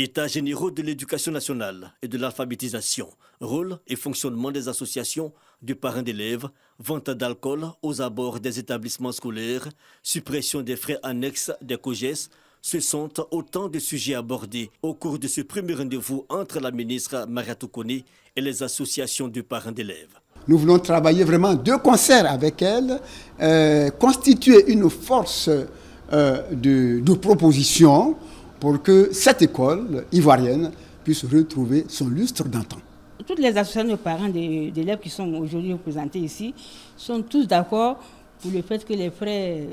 États généraux de l'éducation nationale et de l'alphabétisation, rôle et fonctionnement des associations de parents d'élèves, vente d'alcool aux abords des établissements scolaires, suppression des frais annexes des COJES, ce sont autant de sujets abordés au cours de ce premier rendez-vous entre la ministre Mariatou Koné et les associations de parents d'élèves. Nous voulons travailler vraiment de concert avec elle, constituer une force de proposition pour que cette école ivoirienne puisse retrouver son lustre d'antan. Toutes les associations de parents d'élèves qui sont aujourd'hui représentées ici sont tous d'accord pour le fait que les frais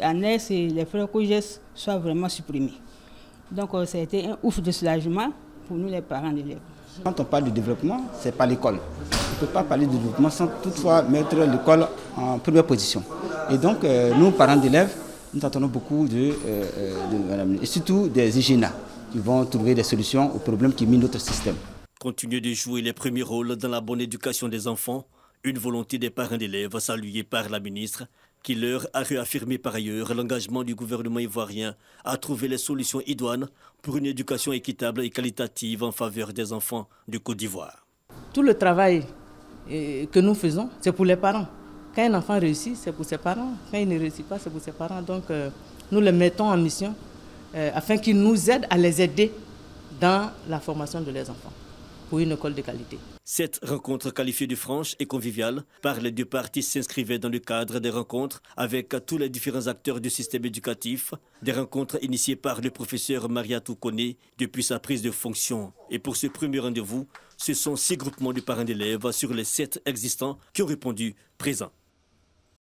annexes et les frais COJES soient vraiment supprimés. Donc ça a été un ouf de soulagement pour nous les parents d'élèves. Quand on parle de développement, ce n'est pas l'école. On ne peut pas parler de développement sans toutefois mettre l'école en première position. Et donc nous, parents d'élèves, nous attendons beaucoup et surtout des IGNA qui vont trouver des solutions aux problèmes qui minent notre système. Continuer de jouer les premiers rôles dans la bonne éducation des enfants, une volonté des parents d'élèves saluée par la ministre, qui leur a réaffirmé par ailleurs l'engagement du gouvernement ivoirien à trouver les solutions idoines pour une éducation équitable et qualitative en faveur des enfants de Côte d'Ivoire. Tout le travail que nous faisons, c'est pour les parents. Quand un enfant réussit, c'est pour ses parents. Quand il ne réussit pas, c'est pour ses parents. Donc nous les mettons en mission afin qu'ils nous aident à les aider dans la formation de leurs enfants pour une école de qualité. Cette rencontre qualifiée de franche et conviviale par les deux parties s'inscrivait dans le cadre des rencontres avec tous les différents acteurs du système éducatif, des rencontres initiées par le professeur Mariatou Koné depuis sa prise de fonction. Et pour ce premier rendez-vous, ce sont 6 groupements de parents d'élèves sur les 7 existants qui ont répondu présents.